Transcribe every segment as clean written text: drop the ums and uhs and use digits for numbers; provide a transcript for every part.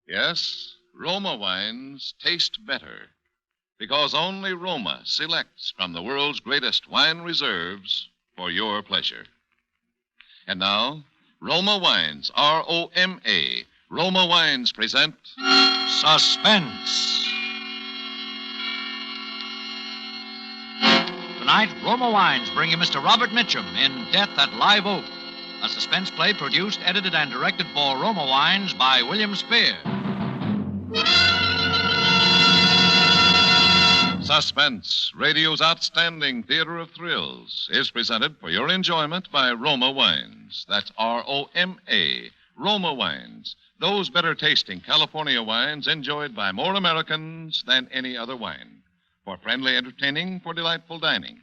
Yes, Roma wines taste better because only Roma selects from the world's greatest wine reserves for your pleasure. And now, Roma Wines, R-O-M-A. Roma Wines present Suspense. Tonight, Roma Wines bring you Mr. Robert Mitchum in Death at Live Oak, a suspense play produced, edited, and directed for Roma Wines by William Spear. Suspense, radio's outstanding theater of thrills, is presented for your enjoyment by Roma Wines. That's R-O-M-A, Roma Wines. Those better-tasting California wines enjoyed by more Americans than any other wine. For friendly entertaining, for delightful dining.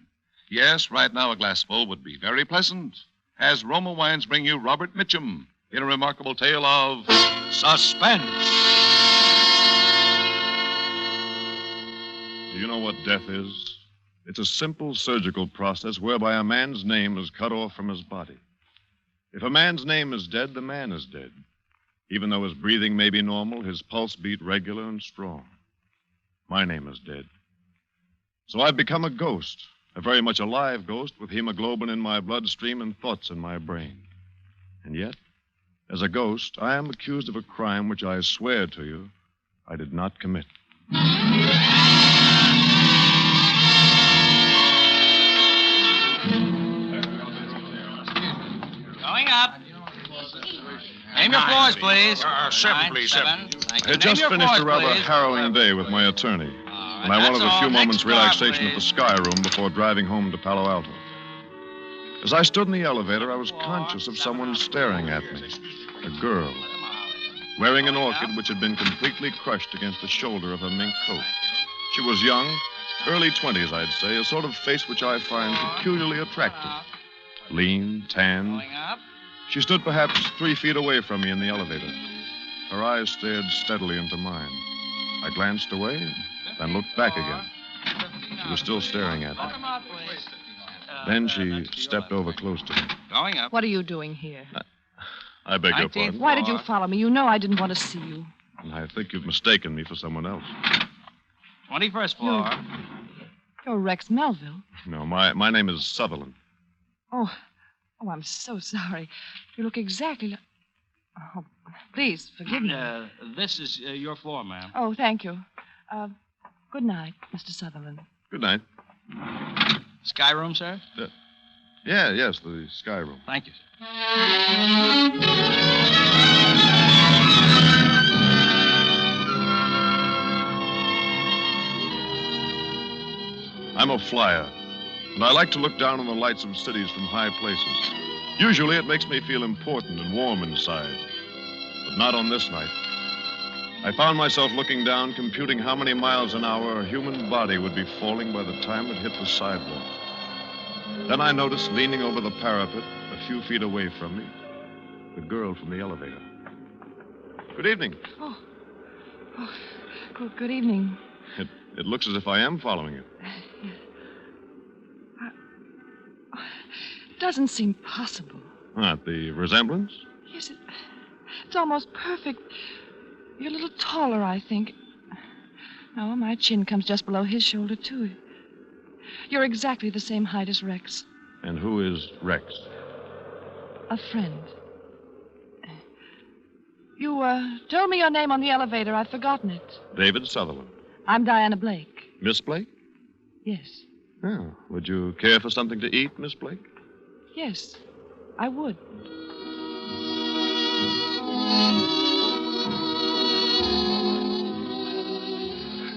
Yes, right now a glassful would be very pleasant. As Roma Wines bring you Robert Mitchum in a remarkable tale of Suspense. Do you know what death is? It's a simple surgical process whereby a man's name is cut off from his body. If a man's name is dead, the man is dead. Even though his breathing may be normal, his pulse beat regular and strong. My name is dead. So I've become a ghost, a very much alive ghost with hemoglobin in my bloodstream and thoughts in my brain. And yet, as a ghost, I am accused of a crime which I swear to you I did not commit. Going up. Name your floors, please. Seven, please, seven. Thank I you. had just Name your finished a floors, rather please. harrowing day with my attorney, and I wanted a few moments' relaxation at the Sky Room before driving home to Palo Alto. As I stood in the elevator, I was conscious of someone staring at me. A girl, wearing an orchid which had been completely crushed against the shoulder of her mink coat. She was young, early 20s, I'd say, a sort of face which I find peculiarly attractive. Lean, tanned. She stood perhaps 3 feet away from me in the elevator. Her eyes stared steadily into mine. I glanced away, then looked back again. She was still staring at me. Then she stepped over close to me. Going up. What are you doing here? I beg your pardon. Why did you follow me? You know I didn't want to see you. I think you've mistaken me for someone else. 21st floor. You're Rex Melville. No, my name is Sutherland. Oh, I'm so sorry. You look exactly like... Oh, please, forgive me. This is your floor, ma'am. Oh, thank you. Good night, Mr. Sutherland. Good night. Sky room, sir? Yes, the Sky Room. Thank you, sir. I'm a flyer, and I like to look down on the lights of cities from high places. Usually it makes me feel important and warm inside, but not on this night. I found myself looking down, computing how many miles an hour a human body would be falling by the time it hit the sidewalk. Then I noticed, leaning over the parapet a few feet away from me, the girl from the elevator. Good evening. Oh, good evening. It looks as if I am following you. It doesn't seem possible. What, the resemblance? Yes, it's almost perfect. You're a little taller, I think. No, my chin comes just below his shoulder, too. You're exactly the same height as Rex. And who is Rex? A friend. You told me your name on the elevator. I've forgotten it. David Sutherland. I'm Diana Blake. Miss Blake? Yes. Oh, would you care for something to eat, Miss Blake? Yes, I would.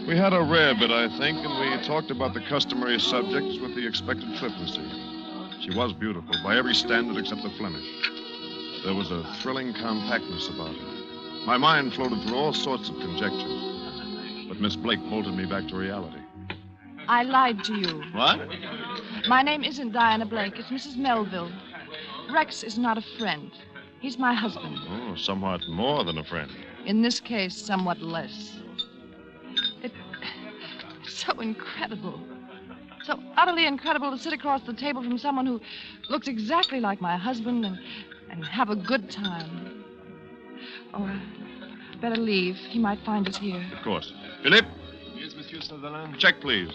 We had a rare bit, I think, and we talked about the customary subjects with the expected flippancy. She was beautiful, by every standard except the Flemish. There was a thrilling compactness about her. My mind floated through all sorts of conjectures, but Miss Blake bolted me back to reality. I lied to you. What? My name isn't Diana Blake. It's Mrs. Melville. Rex is not a friend. He's my husband. Oh, somewhat more than a friend. In this case, somewhat less. It's so incredible. So utterly incredible to sit across the table from someone who looks exactly like my husband and have a good time. Oh, Better leave. He might find us here. Of course. Philip? Yes, Monsieur Sutherland? Check, please.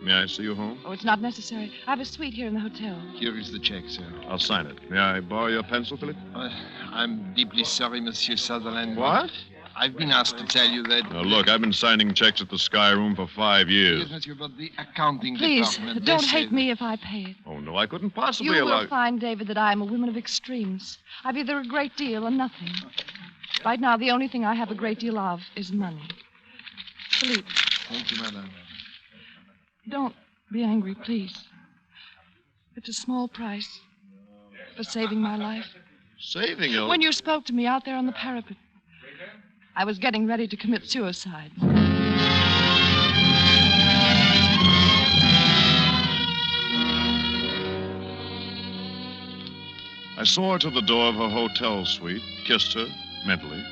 May I see you home? Oh, it's not necessary. I have a suite here in the hotel. Here is the check, sir. I'll sign it. May I borrow your pencil, Philip? I'm deeply sorry, Monsieur Sutherland. What? I've been asked to tell you that... Now, look, I've been signing checks at the Sky Room for 5 years. Yes, Monsieur, but the accounting Please, department... don't hate me if I pay it. Oh, no, I couldn't possibly You allow... will find, David, that I am a woman of extremes. I've either a great deal or nothing. Right now, the only thing I have a great deal of is money. Philippe. Thank you, madame. Don't be angry, please. It's a small price for saving my life. Saving you? When you spoke to me out there on the parapet, I was getting ready to commit suicide. I saw her to the door of her hotel suite, kissed her, mentally,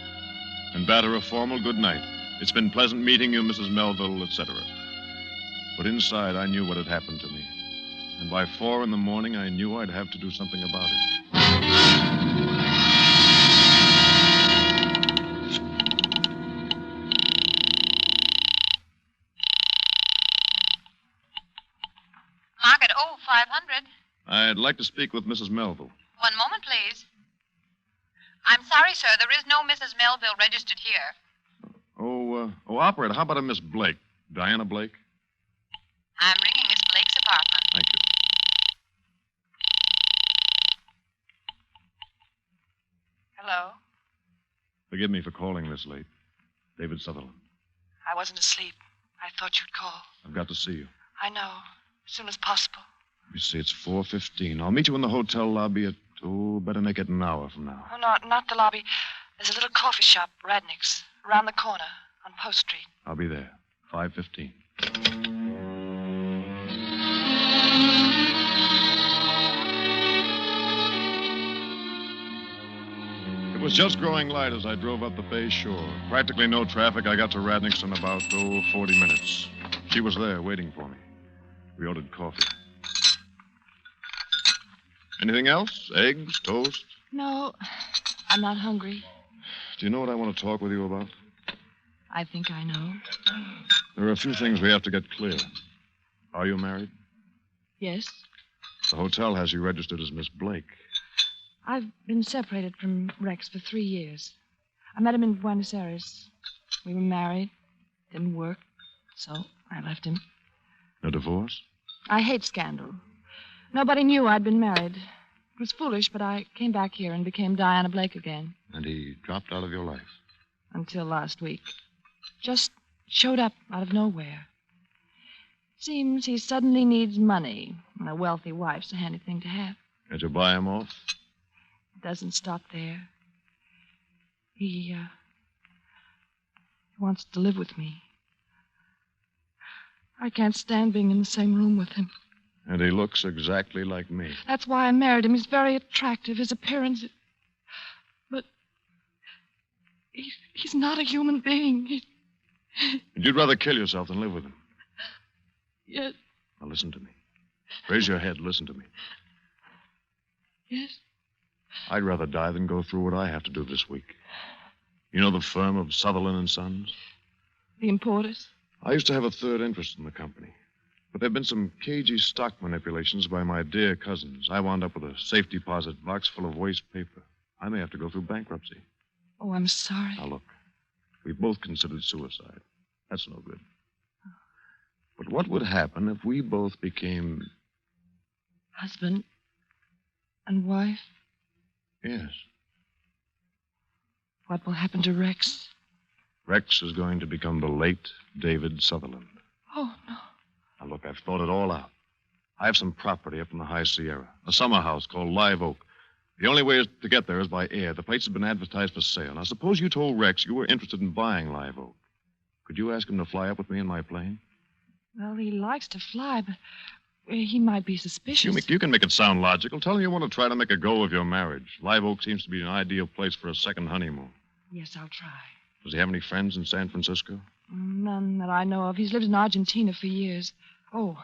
and bade her a formal good night. It's been pleasant meeting you, Mrs. Melville, etc. But inside, I knew what had happened to me. And by 4 in the morning, I knew I'd have to do something about it. Market 0500. I'd like to speak with Mrs. Melville. One moment, please. I'm sorry, sir. There is no Mrs. Melville registered here. Operator, how about a Miss Blake? Diana Blake? I'm ringing Miss Blake's apartment. Thank you. Hello? Forgive me for calling this late. David Sutherland. I wasn't asleep. I thought you'd call. I've got to see you. I know. As soon as possible. You see, it's 4:15. I'll meet you in the hotel lobby at, better make it an hour from now. Oh, no, not the lobby. There's a little coffee shop, Radnick's, around the corner on Post Street. I'll be there. 5:15. It was just growing light as I drove up the bay shore. Practically no traffic. I got to Radnick's in about, 40 minutes. She was there waiting for me. We ordered coffee. Anything else? Eggs, toast? No, I'm not hungry. Do you know what I want to talk with you about? I think I know. There are a few things we have to get clear. Are you married? Yes. The hotel has you registered as Miss Blake. I've been separated from Rex for 3 years. I met him in Buenos Aires. We were married. Didn't work. So I left him. No divorce? I hate scandal. Nobody knew I'd been married. It was foolish, but I came back here and became Diana Blake again. And he dropped out of your life? Until last week. Just showed up out of nowhere. Seems he suddenly needs money, and a wealthy wife's a handy thing to have. Did you buy him off? It doesn't stop there. He wants to live with me. I can't stand being in the same room with him. And he looks exactly like me. That's why I married him. He's very attractive. His appearance... But he's not a human being. And you'd rather kill yourself than live with him? Yes. Now listen to me. Raise your head. Listen to me. Yes? I'd rather die than go through what I have to do this week. You know the firm of Sutherland and Sons? The importers? I used to have a third interest in the company. But there have been some cagey stock manipulations by my dear cousins. I wound up with a safe deposit box full of waste paper. I may have to go through bankruptcy. Oh, I'm sorry. Now, look. We both considered suicide. That's no good. But what would happen if we both became... Husband and wife? Yes. What will happen to Rex? Rex is going to become the late David Sutherland. Oh, no. Now, look, I've thought it all out. I have some property up in the High Sierra, a summer house called Live Oak. The only way to get there is by air. The place has been advertised for sale. Now, suppose you told Rex you were interested in buying Live Oak. Could you ask him to fly up with me in my plane? Well, he likes to fly, but he might be suspicious. You can make it sound logical. Tell him you want to try to make a go of your marriage. Live Oak seems to be an ideal place for a second honeymoon. Yes, I'll try. Does he have any friends in San Francisco? None that I know of. He's lived in Argentina for years. Oh,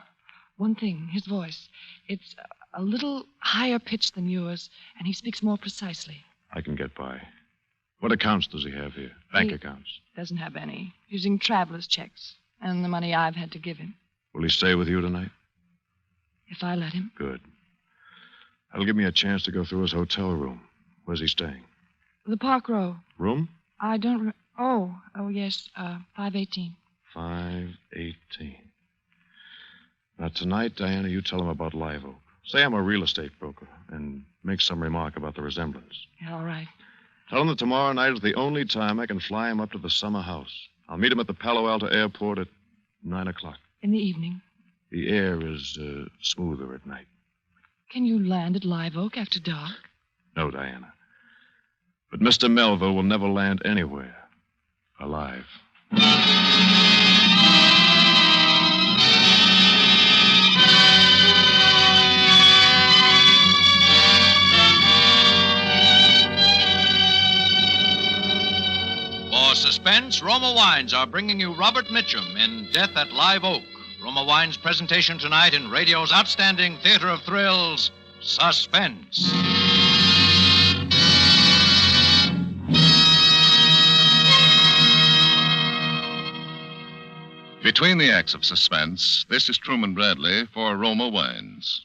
one thing, his voice. It's a little higher pitched than yours, and he speaks more precisely. I can get by. What accounts does he have here? Bank He accounts. Doesn't have any. Using traveler's checks and the money I've had to give him. Will he stay with you tonight? If I let him. Good. That'll give me a chance to go through his hotel room. Where's he staying? The Park Row. Room? I don't... Oh, yes, 518. 518. Now, tonight, Diana, you tell him about Live Oak. Say I'm a real estate broker and make some remark about the resemblance. Yeah, all right. Tell him that tomorrow night is the only time I can fly him up to the summer house. I'll meet him at the Palo Alto airport at 9 o'clock. In the evening. The air is smoother at night. Can you land at Live Oak after dark? No, Diana. But Mr. Melville will never land anywhere alive. For Suspense, Roma Wines are bringing you Robert Mitchum in Death at Live Oak. Roma Wines' presentation tonight in radio's outstanding theater of thrills, Suspense. Between the acts of Suspense, this is Truman Bradley for Roma Wines.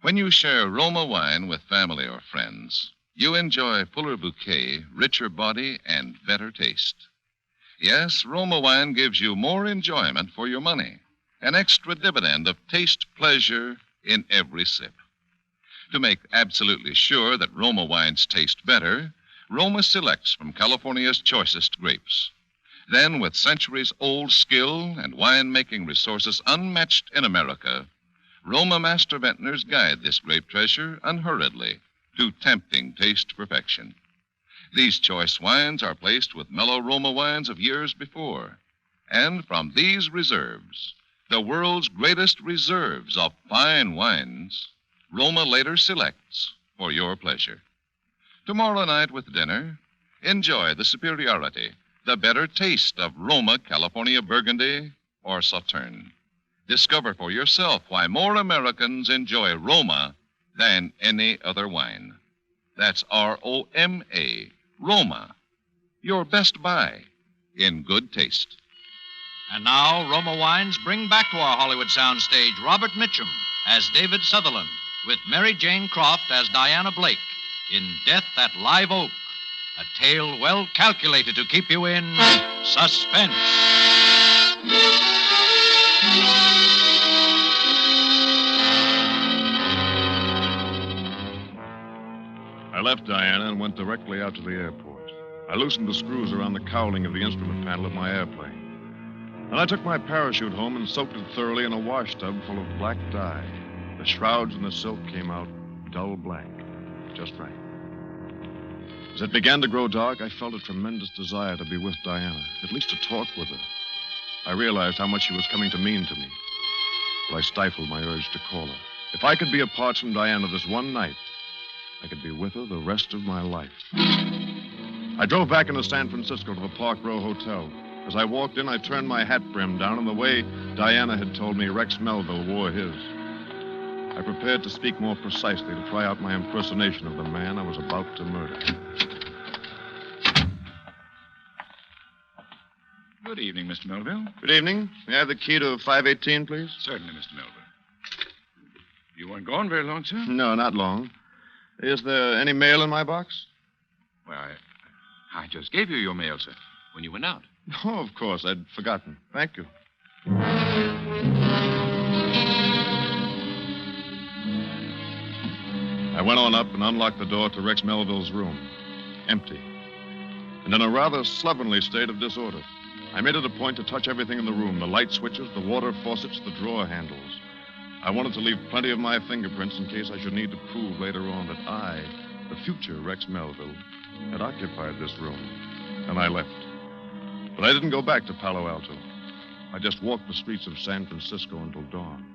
When you share Roma wine with family or friends, you enjoy fuller bouquet, richer body, and better taste. Yes, Roma wine gives you more enjoyment for your money, an extra dividend of taste pleasure in every sip. To make absolutely sure that Roma wines taste better, Roma selects from California's choicest grapes. Then, with centuries-old skill and wine-making resources unmatched in America, Roma master vintners guide this grape treasure unhurriedly to tempting taste perfection. These choice wines are placed with mellow Roma wines of years before. And from these reserves, the world's greatest reserves of fine wines, Roma later selects for your pleasure. Tomorrow night with dinner, enjoy the superiority, the better taste of Roma California Burgundy or Sauterne. Discover for yourself why more Americans enjoy Roma than any other wine. That's Roma, Roma. Your best buy in good taste. And now, Roma Wines bring back to our Hollywood soundstage Robert Mitchum as David Sutherland, with Mary Jane Croft as Diana Blake in Death at Live Oak, a tale well calculated to keep you in suspense. I left Diana and went directly out to the airport. I loosened the screws around the cowling of the instrument panel of my airplane. Then I took my parachute home and soaked it thoroughly in a wash tub full of black dye. The shrouds and the silk came out dull black, just right. As it began to grow dark, I felt a tremendous desire to be with Diana, at least to talk with her. I realized how much she was coming to mean to me. But I stifled my urge to call her. If I could be apart from Diana this one night, I could be with her the rest of my life. I drove back into San Francisco to the Park Row Hotel. As I walked in, I turned my hat brim down in the way Diana had told me Rex Melville wore his. I prepared to speak more precisely to try out my impersonation of the man I was about to murder. Good evening, Mr. Melville. Good evening. May I have the key to 518, please? Certainly, Mr. Melville. You weren't gone very long, sir? No, not long. Is there any mail in my box? Well, I just gave you your mail, sir, when you went out. Oh, of course. I'd forgotten. Thank you. I went on up and unlocked the door to Rex Melville's room. Empty. And in a rather slovenly state of disorder. I made it a point to touch everything in the room, the light switches, the water faucets, the drawer handles. I wanted to leave plenty of my fingerprints in case I should need to prove later on that I, the future Rex Melville, had occupied this room. And I left. But I didn't go back to Palo Alto. I just walked the streets of San Francisco until dawn.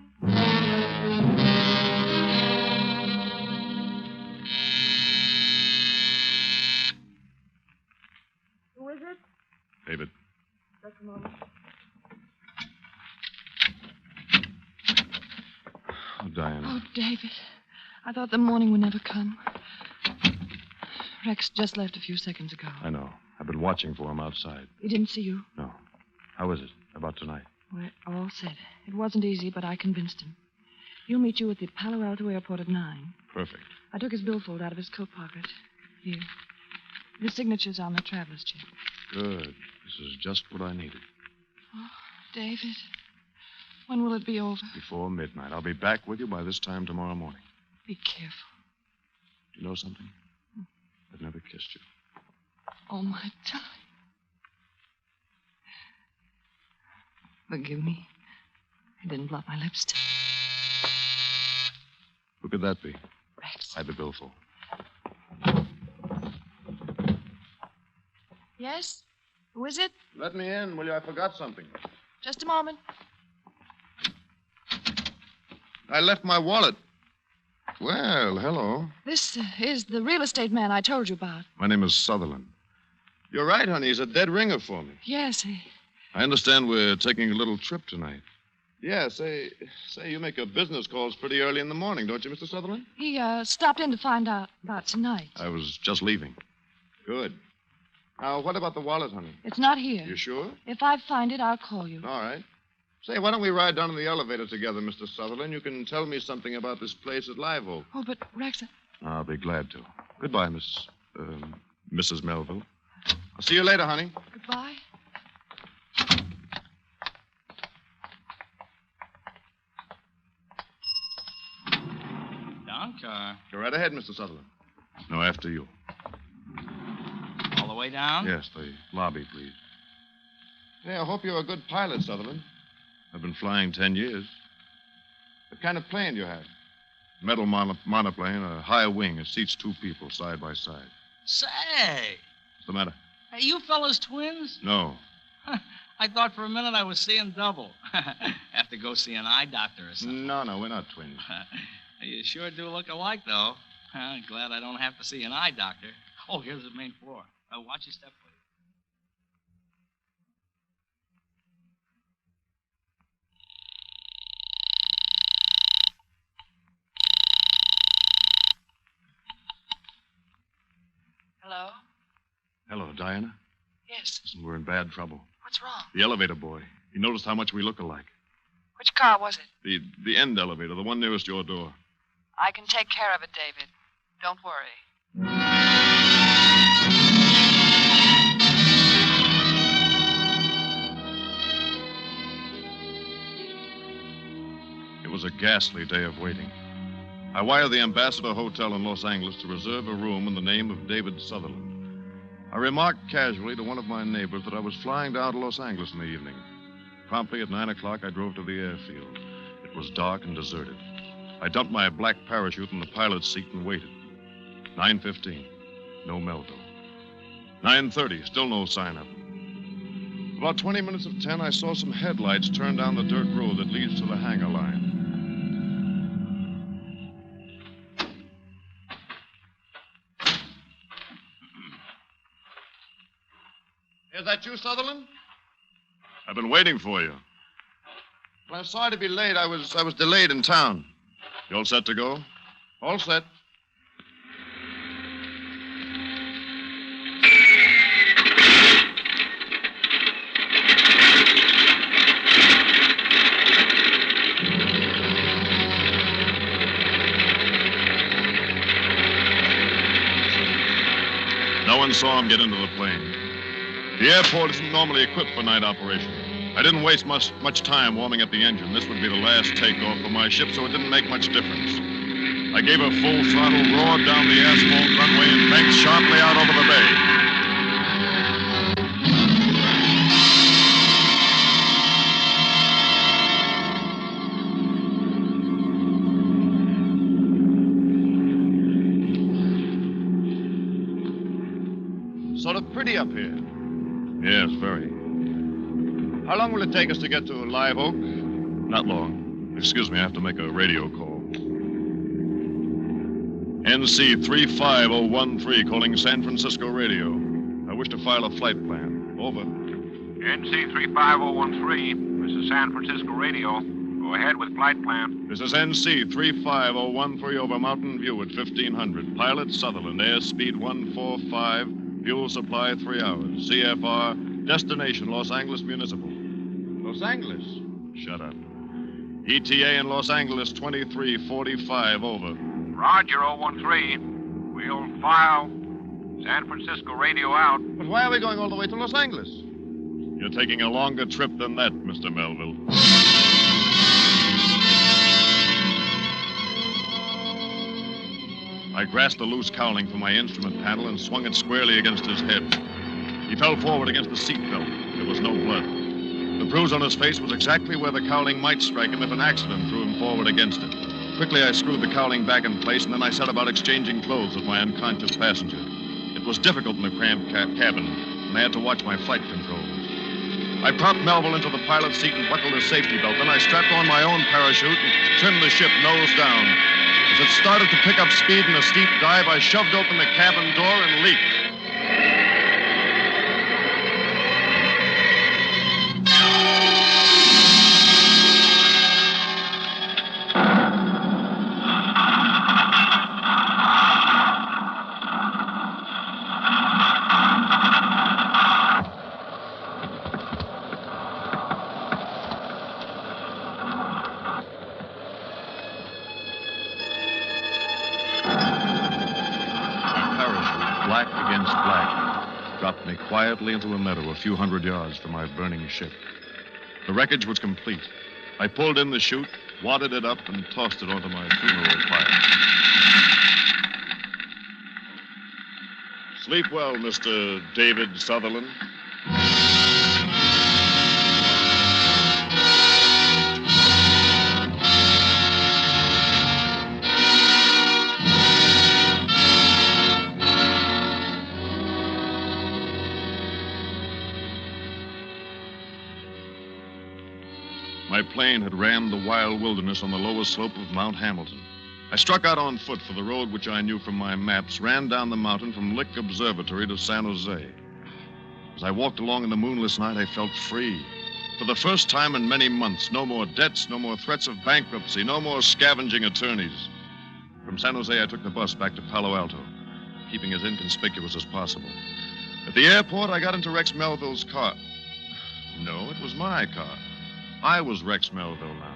Who is it? David. Just a moment. Oh, Diana. Oh, David. I thought the morning would never come. Rex just left a few seconds ago. I know. I've been watching for him outside. He didn't see you? No. How is it about tonight? We're all set. It wasn't easy, but I convinced him. He'll meet you at the Palo Alto airport at 9. Perfect. I took his billfold out of his coat pocket. Here. His signature's on the traveler's check. Good. This is just what I needed. Oh, David. When will it be over? Before midnight. I'll be back with you by this time tomorrow morning. Be careful. Do you know something? I've never kissed you. Oh, my darling. Forgive me. I didn't blot my lips. Who could that be? Rex. I had the billfold. Yes? Who is it? Let me in, will you? I forgot something. Just a moment. I left my wallet. Well, hello. This is the real estate man I told you about. My name is Sutherland. You're right, honey. He's a dead ringer for me. Yes, I understand we're taking a little trip tonight. Yeah, say, you make your business calls pretty early in the morning, don't you, Mr. Sutherland? he stopped in to find out about tonight. I was just leaving. Good. Now, what about the wallet, honey? It's not here. You sure? If I find it, I'll call you. All right. Say, why don't we ride down in the elevator together, Mr. Sutherland? You can tell me something about this place at Live Oak. Oh, but Rex... I'll be glad to. Goodbye, Mrs. Melville. I'll see you later, honey. Goodbye. Down car. Go right ahead, Mr. Sutherland. No, after you. All the way down? Yes, the lobby, please. Yeah, I hope you're a good pilot, Sutherland. I've been flying 10 years. What kind of plane do you have? Metal monoplane, a high wing. It seats 2 people side by side. Say, What's the matter? are you fellas twins? No. I thought for a minute I was seeing double. Have to go see an eye doctor or something. No, we're not twins. You sure do look alike, though. Glad I don't have to see an eye doctor. Oh, here's the main floor. Watch your step, please. Hello? Hello, Diana. Yes. Listen, we're in bad trouble. What's wrong? The elevator boy. He noticed how much we look alike. Which car was it? The end elevator, the one nearest your door. I can take care of it, David. Don't worry. It was a ghastly day of waiting. I wired the Ambassador Hotel in Los Angeles to reserve a room in the name of David Sutherland. I remarked casually to one of my neighbors that I was flying down to Los Angeles in the evening. Promptly at 9 o'clock, I drove to the airfield. It was dark and deserted. I dumped my black parachute in the pilot's seat and waited. 9:15, no Melville. 9:30, still no sign of him. About 20 minutes of 10, I saw some headlights turn down the dirt road that leads to the hangar line. Is that you, Sutherland? I've been waiting for you. Well, I'm sorry to be late. I was delayed in town. You all set to go? All set. No one saw him get into the plane. The airport isn't normally equipped for night operation. I didn't waste much time warming up the engine. This would be the last takeoff for my ship, so it didn't make much difference. I gave a full throttle, roared down the asphalt runway, and banked sharply out over the bay. Sort of pretty up here. Yes, very. How long will it take us to get to Live Oak? Not long. Excuse me, I have to make a radio call. NC 35013 calling San Francisco radio. I wish to file a flight plan. Over. NC 35013, this is San Francisco radio. Go ahead with flight plan. This is NC 35013 over Mountain View at 1500. Pilot Sutherland, airspeed 145, fuel supply 3 hours. CFR, destination Los Angeles Municipal. Los Angeles? Shut up. ETA in Los Angeles 2345 over. Roger, 013. We'll file. San Francisco radio out. But why are we going all the way to Los Angeles? You're taking a longer trip than that, Mr. Melville. I grasped the loose cowling from my instrument panel and swung it squarely against his head. He fell forward against the seat belt. There was no blood. The bruise on his face was exactly where the cowling might strike him if an accident threw him forward against it. Quickly, I screwed the cowling back in place, and then I set about exchanging clothes with my unconscious passenger. It was difficult in the cramped cabin, and I had to watch my flight controls. I propped Melville into the pilot's seat and buckled his safety belt. Then I strapped on my own parachute and trimmed the ship nose down. As it started to pick up speed in a steep dive, I shoved open the cabin door and leaped. Quietly into a meadow a few hundred yards from my burning ship. The wreckage was complete. I pulled in the chute, wadded it up, and tossed it onto my funeral pyre. Sleep well, Mr. David Sutherland. My plane had rammed the wild wilderness on the lowest slope of Mount Hamilton. I struck out on foot for the road which I knew from my maps, ran down the mountain from Lick Observatory to San Jose. As I walked along in the moonless night, I felt free. For the first time in many months, no more debts, no more threats of bankruptcy, no more scavenging attorneys. From San Jose, I took the bus back to Palo Alto, keeping as inconspicuous as possible. At the airport, I got into Rex Melville's car. No, it was my car. I was Rex Melville now.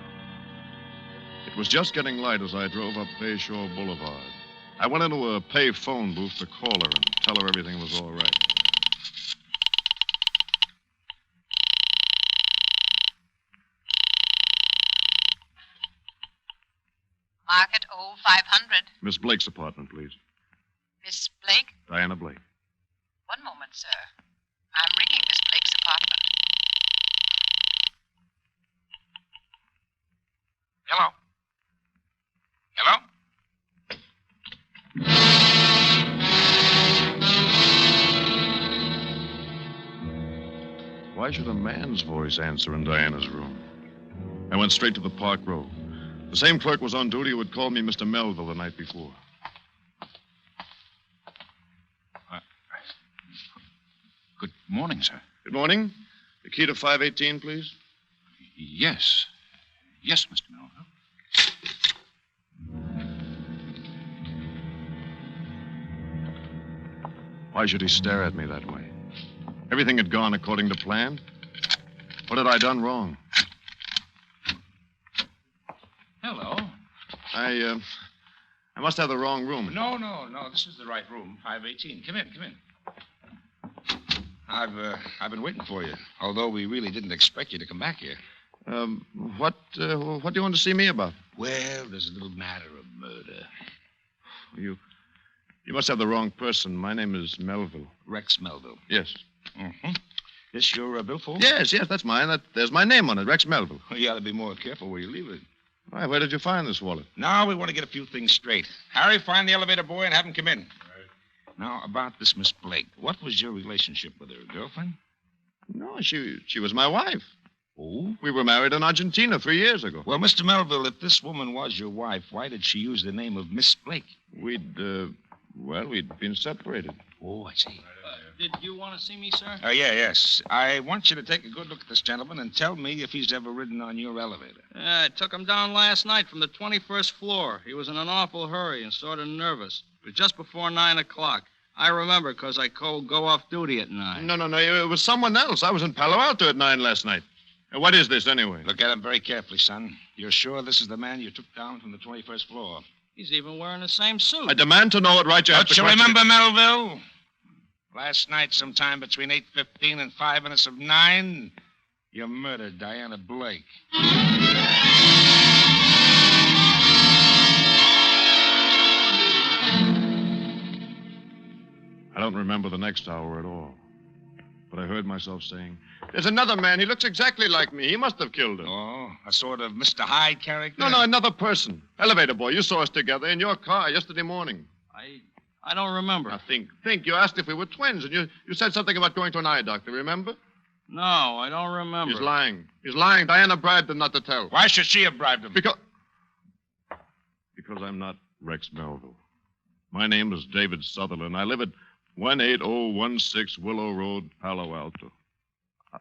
It was just getting light as I drove up Bayshore Boulevard. I went into a pay phone booth to call her and tell her everything was all right. Market 0500. Miss Blake's apartment, please. Miss Blake? Diana Blake. One moment, sir. I'm ringing Miss Blake's apartment. Hello? Hello? Why should a man's voice answer in Diana's room? I went straight to the Park Row. The same clerk was on duty who had called me Mr. Melville the night before. Good morning, sir. Good morning. The key to 518, please. Yes. Yes, Mr. Melville. Why should he stare at me that way? Everything had gone according to plan. What had I done wrong? Hello. I must have the wrong room. No. This is the right room, 518. Come in. I've been waiting for you, although we really didn't expect you to come back here. What do you want to see me about? Well, there's a little matter of murder. You must have the wrong person. My name is Melville. Rex Melville. Yes. Mm-hmm. This your billfold? Yes, that's mine. There's my name on it, Rex Melville. Well, you ought to be more careful where you leave it. Why, where did you find this wallet? Now we want to get a few things straight. Harry, find the elevator boy and have him come in. Right. Now, about this Miss Blake. What was your relationship with her? A girlfriend? No, she was my wife. Oh? We were married in Argentina 3 years ago. Well, Mr. Melville, if this woman was your wife, why did she use the name of Miss Blake? We'd been separated. Oh, I see. Did you want to see me, sir? Yes. I want you to take a good look at this gentleman and tell me if he's ever ridden on your elevator. Yeah, I took him down last night from the 21st floor. He was in an awful hurry and sort of nervous. It was just before 9 o'clock. I remember because I go off duty at 9. No. It was someone else. I was in Palo Alto at 9 last night. What is this, anyway? Look at him very carefully, son. You're sure this is the man you took down from the 21st floor? He's even wearing the same suit. I demand to know what right you have to Don't you question remember, Melville? Last night, sometime between 8:15 and 5 minutes of 9, you murdered Diana Blake. I don't remember the next hour at all. But I heard myself saying, there's another man. He looks exactly like me. He must have killed him. Oh, a sort of Mr. Hyde character? No, another person. Elevator boy, you saw us together in your car yesterday morning. I don't remember. Now, think. You asked if we were twins, and you said something about going to an eye doctor, remember? No, I don't remember. He's lying. Diana bribed him not to tell. Why should she have bribed him? Because I'm not Rex Melville. My name is David Sutherland. I live at 18016 Willow Road, Palo Alto.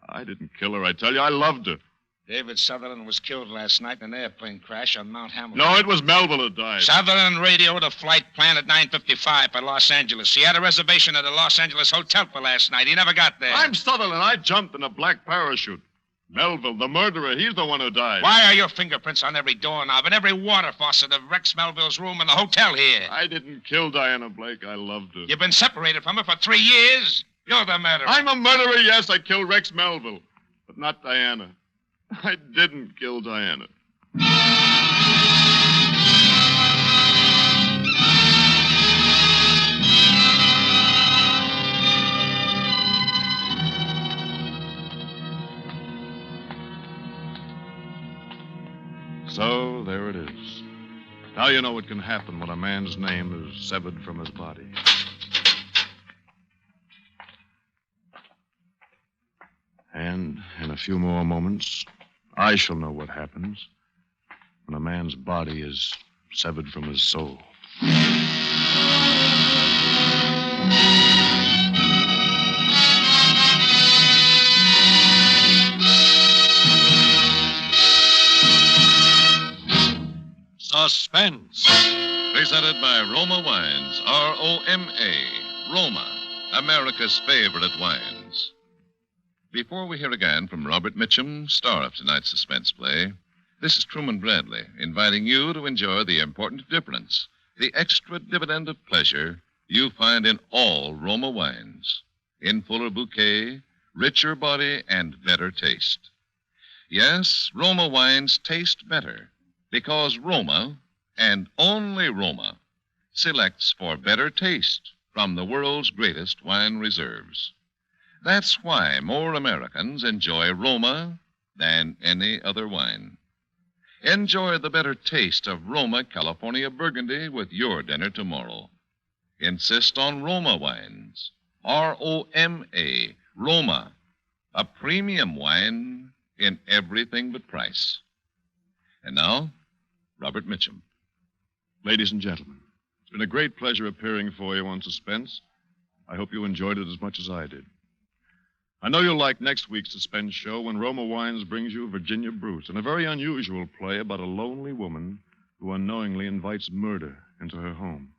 I didn't kill her, I tell you. I loved her. David Sutherland was killed last night in an airplane crash on Mount Hamilton. No, it was Melville who died. Sutherland radioed a flight planned at 9:55 for Los Angeles. He had a reservation at the Los Angeles hotel for last night. He never got there. I'm Sutherland. I jumped in a black parachute. Melville, the murderer, he's the one who died. Why are your fingerprints on every doorknob and every water faucet of Rex Melville's room in the hotel here? I didn't kill Diana Blake. I loved her. You've been separated from her for 3 years. You're the murderer. I'm a murderer, yes. I killed Rex Melville. But not Diana. I didn't kill Diana. So, there it is. Now you know what can happen when a man's name is severed from his body. And in a few more moments, I shall know what happens when a man's body is severed from his soul. Suspense. Presented by Roma Wines, R-O-M-A, Roma, America's favorite wines. Before we hear again from Robert Mitchum, star of tonight's suspense play, this is Truman Bradley, inviting you to enjoy the important difference, the extra dividend of pleasure you find in all Roma wines, in fuller bouquet, richer body, and better taste. Yes, Roma wines taste better because Roma, and only Roma, selects for better taste from the world's greatest wine reserves. That's why more Americans enjoy Roma than any other wine. Enjoy the better taste of Roma California Burgundy with your dinner tomorrow. Insist on Roma wines. R-O-M-A, Roma, a premium wine in everything but price. And now, Robert Mitchum. Ladies and gentlemen, it's been a great pleasure appearing for you on Suspense. I hope you enjoyed it as much as I did. I know you'll like next week's Suspense show when Roma Wines brings you Virginia Bruce, and a very unusual play about a lonely woman who unknowingly invites murder into her home.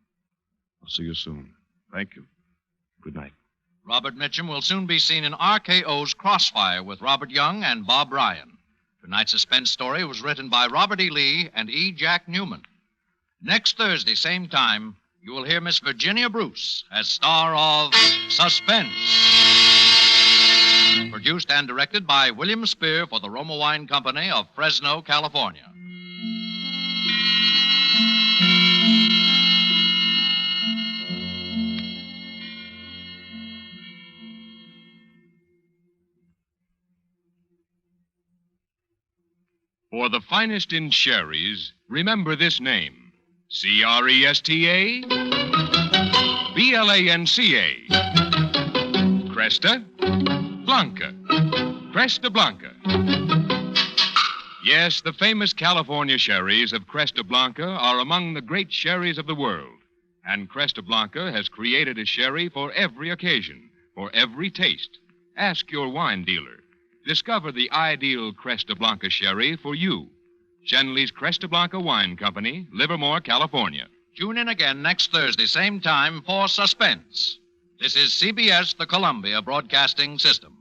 I'll see you soon. Thank you. Good night. Robert Mitchum will soon be seen in RKO's Crossfire with Robert Young and Bob Ryan. Tonight's suspense story was written by Robert E. Lee and E. Jack Newman. Next Thursday, same time, you will hear Miss Virginia Bruce as star of Suspense. Produced and directed by William Spear for the Roma Wine Company of Fresno, California. For the finest in sherries, remember this name. C-R-E-S-T-A, B-L-A-N-C-A. Cresta Blanca. Cresta Blanca. Yes, the famous California sherries of Cresta Blanca are among the great sherries of the world. And Cresta Blanca has created a sherry for every occasion, for every taste. Ask your wine dealer. Discover the ideal Cresta Blanca sherry for you. Shenley's Cresta Blanca Wine Company, Livermore, California. Tune in again next Thursday, same time, for Suspense. This is CBS, the Columbia Broadcasting System.